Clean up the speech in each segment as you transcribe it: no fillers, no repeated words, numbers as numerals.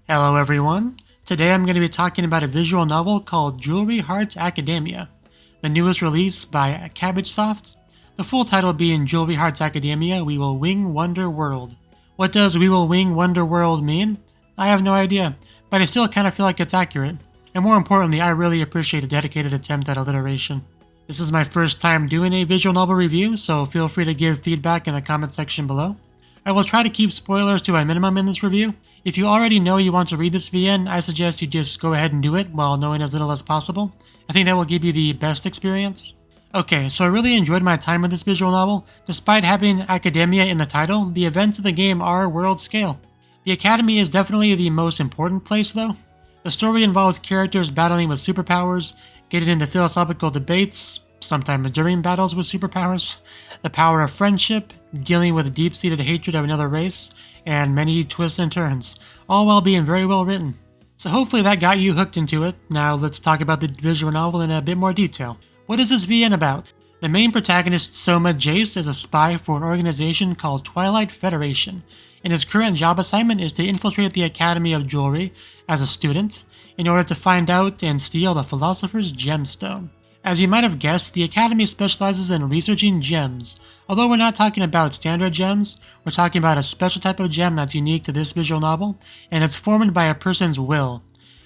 Hello everyone. Today I'm going to be talking about a visual novel called Jewelry Hearts Academia, the newest release by Cabbagesoft. The full title being Jewelry Hearts Academia We Will Wing Wonder World. What does We Will Wing Wonder World mean? I have no idea, but I still kind of feel like it's accurate. And more importantly, I really appreciate a dedicated attempt at alliteration. This is my first time doing a visual novel review, so feel free to give feedback in the comment section below. I will try to keep spoilers to a minimum in this review. If you already know you want to read this VN, I suggest you just go ahead and do it while knowing as little as possible. I think that will give you the best experience. Okay, so I really enjoyed my time with this visual novel. Despite having Academia in the title, the events of the game are world scale. The Academy is definitely the most important place though. The story involves characters battling with superpowers, getting into philosophical debates, sometimes during battles with superpowers, the power of friendship, dealing with deep-seated hatred of another race, and many twists and turns, all while being very well written. So hopefully that got you hooked into it. Now let's talk about the visual novel in a bit more detail. What is this VN about? The main protagonist, Soma Jace, is a spy for an organization called Twilight Federation, and his current job assignment is to infiltrate the Academy of Jewelry as a student in order to find out and steal the Philosopher's Gemstone. As you might have guessed, the Academy specializes in researching gems. Although we're not talking about standard gems, we're talking about a special type of gem that's unique to this visual novel, and it's formed by a person's will.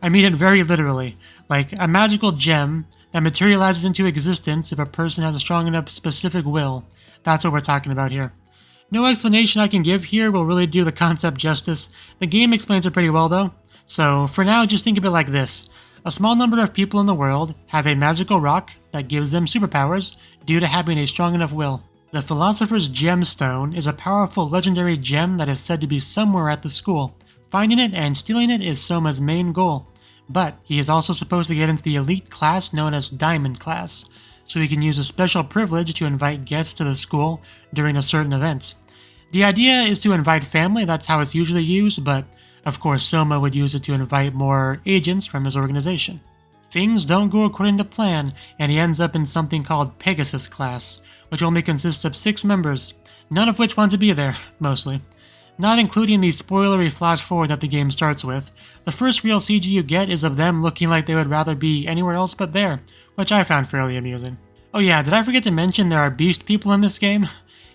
I mean it very literally, like a magical gem that materializes into existence if a person has a strong enough specific will. That's what we're talking about here. No explanation I can give here will really do the concept justice. The game explains it pretty well though. So for now, just think of it like this. A small number of people in the world have a magical rock that gives them superpowers due to having a strong enough will. The Philosopher's Gemstone is a powerful legendary gem that is said to be somewhere at the school. Finding it and stealing it is Soma's main goal. But he is also supposed to get into the elite class known as Diamond Class, so he can use a special privilege to invite guests to the school during a certain event. The idea is to invite family, that's how it's usually used, but of course, Soma would use it to invite more agents from his organization. Things don't go according to plan, and he ends up in something called Pegasus Class, which only consists of 6 members, none of which want to be there, mostly. Not including the spoilery flash forward that the game starts with, the first real CG you get is of them looking like they would rather be anywhere else but there, which I found fairly amusing. Oh yeah, did I forget to mention there are beast people in this game?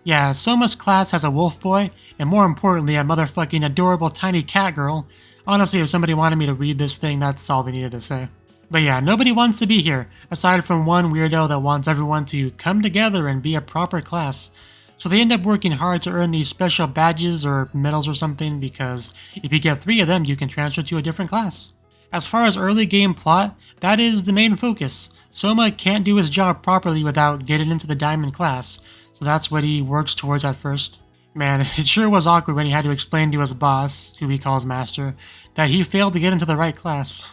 Yeah, Soma's class has a wolf boy, and more importantly, a motherfucking adorable tiny cat girl. Honestly, if somebody wanted me to read this thing, that's all they needed to say. But yeah, nobody wants to be here, aside from one weirdo that wants everyone to come together and be a proper class. So they end up working hard to earn these special badges or medals or something, because if you get 3 of them, you can transfer to a different class. As far as early game plot, that is the main focus. Soma can't do his job properly without getting into the Diamond Class, so that's what he works towards at first. Man, it sure was awkward when he had to explain to his boss, who he calls Master, that he failed to get into the right class.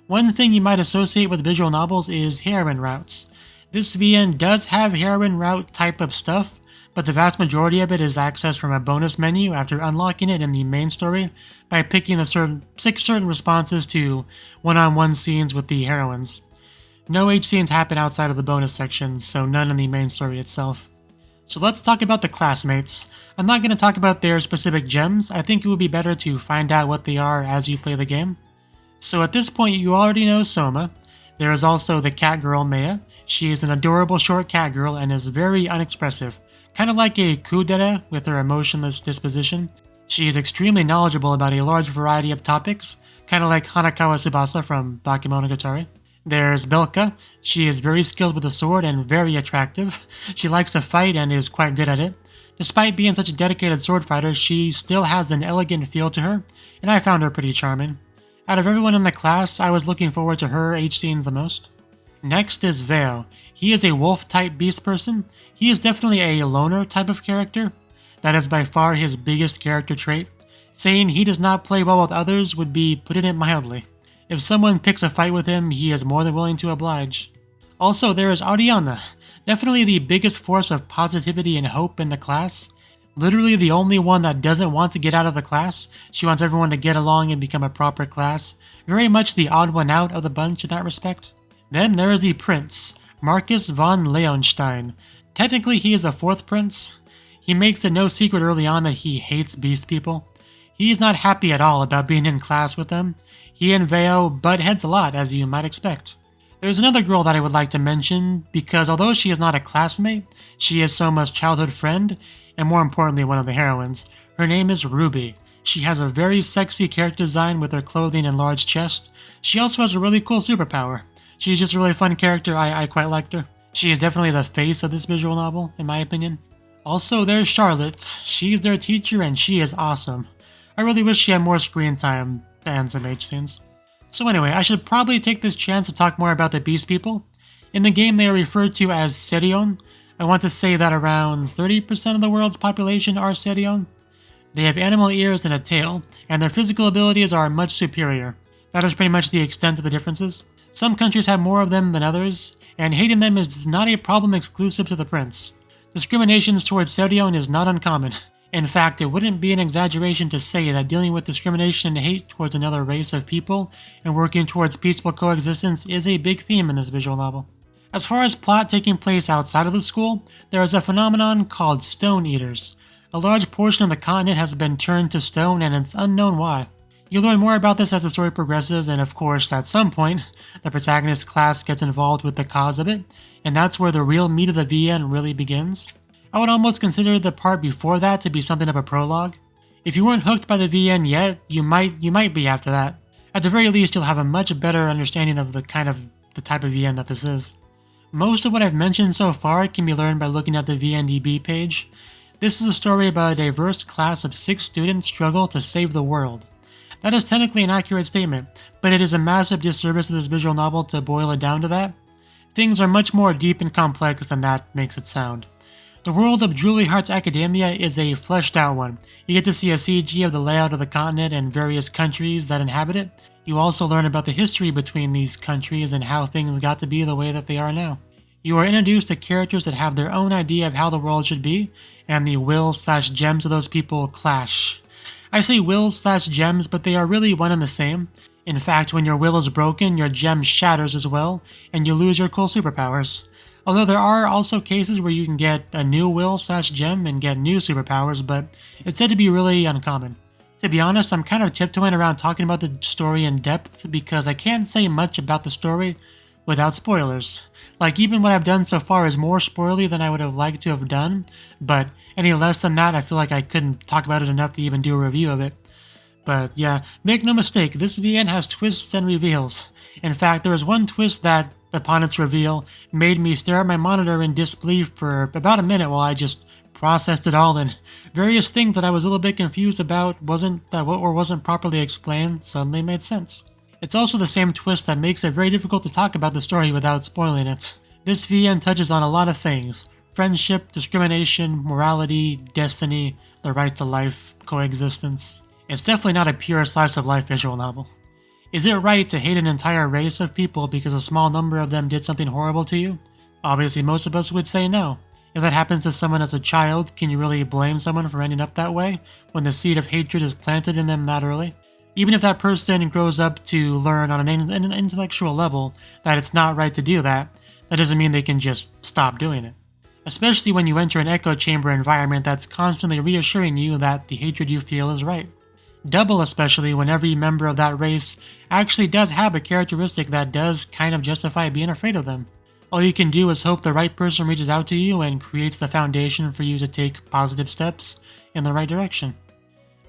One thing you might associate with visual novels is heroine routes. This VN does have heroine route type of stuff, but the vast majority of it is accessed from a bonus menu after unlocking it in the main story by picking the certain responses to one-on-one scenes with the heroines. No H scenes happen outside of the bonus sections, so none in the main story itself. So let's talk about the classmates. I'm not going to talk about their specific gems. I think it would be better to find out what they are as you play the game. So at this point, you already know Soma. There is also the cat girl, Maya. She is an adorable short cat girl and is very unexpressive. Kind of like a kudere with her emotionless disposition. She is extremely knowledgeable about a large variety of topics, kind of like Hanakawa Tsubasa from Bakemonogatari. There's Belka. She is very skilled with a sword and very attractive. She likes to fight and is quite good at it. Despite being such a dedicated sword fighter, she still has an elegant feel to her, and I found her pretty charming. Out of everyone in the class, I was looking forward to her H scenes the most. Next is Veo. He is a wolf-type beast person. He is definitely a loner type of character. That is by far his biggest character trait. Saying he does not play well with others would be putting it mildly. If someone picks a fight with him, he is more than willing to oblige. Also, there is Ariana, definitely the biggest force of positivity and hope in the class. Literally the only one that doesn't want to get out of the class. She wants everyone to get along and become a proper class. Very much the odd one out of the bunch in that respect. Then there is the prince, Marcus von Leonstein. Technically he is a 4th prince. He makes it no secret early on that he hates beast people. He's not happy at all about being in class with them. He and Veo butt heads a lot, as you might expect. There's another girl that I would like to mention, because although she is not a classmate, she is Soma's childhood friend, and more importantly one of the heroines. Her name is Ruby. She has a very sexy character design with her clothing and large chest. She also has a really cool superpower. She's just a really fun character, I quite liked her. She is definitely the face of this visual novel, in my opinion. Also, there's Charlotte. She's their teacher and she is awesome. I really wish she had more screen time and some H scenes. So anyway, I should probably take this chance to talk more about the Beast People. In the game they are referred to as Serion. I want to say that around 30% of the world's population are Serion. They have animal ears and a tail, and their physical abilities are much superior. That is pretty much the extent of the differences. Some countries have more of them than others, and hating them is not a problem exclusive to the prince. Discriminations towards Serion is not uncommon. In fact, it wouldn't be an exaggeration to say that dealing with discrimination and hate towards another race of people and working towards peaceful coexistence is a big theme in this visual novel. As far as plot taking place outside of the school, there is a phenomenon called Stone Eaters. A large portion of the continent has been turned to stone and it's unknown why. You'll learn more about this as the story progresses, and of course, at some point, the protagonist class gets involved with the cause of it, and that's where the real meat of the VN really begins. I would almost consider the part before that to be something of a prologue. If you weren't hooked by the VN yet, you might be after that. At the very least, you'll have a much better understanding of the type of VN that this is. Most of what I've mentioned so far can be learned by looking at the VNDB page. This is a story about a diverse class of 6 students struggle to save the world. That is technically an accurate statement, but it is a massive disservice to this visual novel to boil it down to that. Things are much more deep and complex than that makes it sound. The world of Julie Hart's Academia is a fleshed out one. You get to see a CG of the layout of the continent and various countries that inhabit it. You also learn about the history between these countries and how things got to be the way that they are now. You are introduced to characters that have their own idea of how the world should be, and the wills/gems of those people clash. I say wills/gems, but they are really one and the same. In fact, when your will is broken, your gem shatters as well, and you lose your cool superpowers. Although there are also cases where you can get a new will/gem and get new superpowers, but it's said to be really uncommon. To be honest, I'm kind of tiptoeing around talking about the story in depth because I can't say much about the story without spoilers. Like, even what I've done so far is more spoilery than I would have liked to have done, but any less than that, I feel like I couldn't talk about it enough to even do a review of it. But yeah, make no mistake, this VN has twists and reveals. In fact, there was one twist that, upon its reveal, made me stare at my monitor in disbelief for about a minute while I just processed it all, and various things that I was a little bit confused about wasn't properly explained suddenly made sense. It's also the same twist that makes it very difficult to talk about the story without spoiling it. This VN touches on a lot of things: friendship, discrimination, morality, destiny, the right to life, coexistence. It's definitely not a pure slice of life visual novel. Is it right to hate an entire race of people because a small number of them did something horrible to you? Obviously most of us would say no. If that happens to someone as a child, can you really blame someone for ending up that way when the seed of hatred is planted in them that early? Even if that person grows up to learn on an intellectual level that it's not right to do that, that doesn't mean they can just stop doing it. Especially when you enter an echo chamber environment that's constantly reassuring you that the hatred you feel is right. Double especially when every member of that race actually does have a characteristic that does kind of justify being afraid of them. All you can do is hope the right person reaches out to you and creates the foundation for you to take positive steps in the right direction.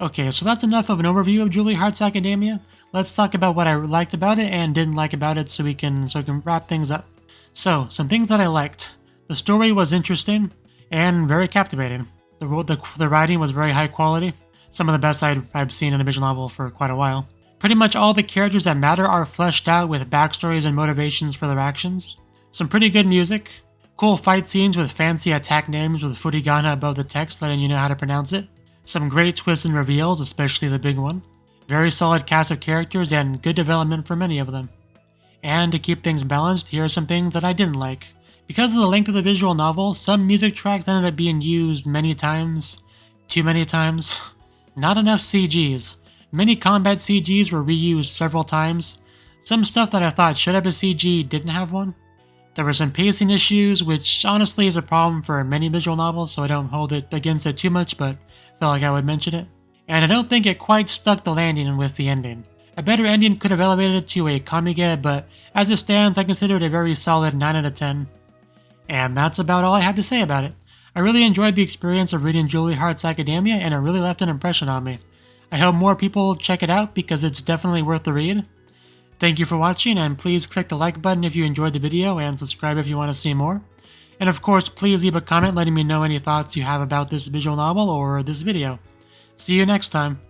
Okay, so that's enough of an overview of Julie Hart's Academia. Let's talk about what I liked about it and didn't like about it so we can wrap things up. So, some things that I liked. The story was interesting and very captivating. The writing was very high quality. Some of the best I've seen in a visual novel for quite a while. Pretty much all the characters that matter are fleshed out with backstories and motivations for their actions. Some pretty good music. Cool fight scenes with fancy attack names with furigana above the text letting you know how to pronounce it. Some great twists and reveals, especially the big one. Very solid cast of characters and good development for many of them. And to keep things balanced, here are some things that I didn't like. Because of the length of the visual novel, some music tracks ended up being used many times. Too many times. Not enough CGs. Many combat CGs were reused several times. Some stuff that I thought should have a CG didn't have one. There were some pacing issues, which honestly is a problem for many visual novels, so I don't hold it against it too much, but felt like I would mention it. and I don't think it quite stuck the landing with the ending. A better ending could have elevated it to a Kamige, but as it stands, I consider it a very solid 9 out of 10. And that's about all I have to say about it. I really enjoyed the experience of reading Julie Hart's Academia, and it really left an impression on me. I hope more people check it out because it's definitely worth the read. Thank you for watching, and please click the like button if you enjoyed the video and subscribe if you want to see more. And of course, please leave a comment letting me know any thoughts you have about this visual novel or this video. See you next time.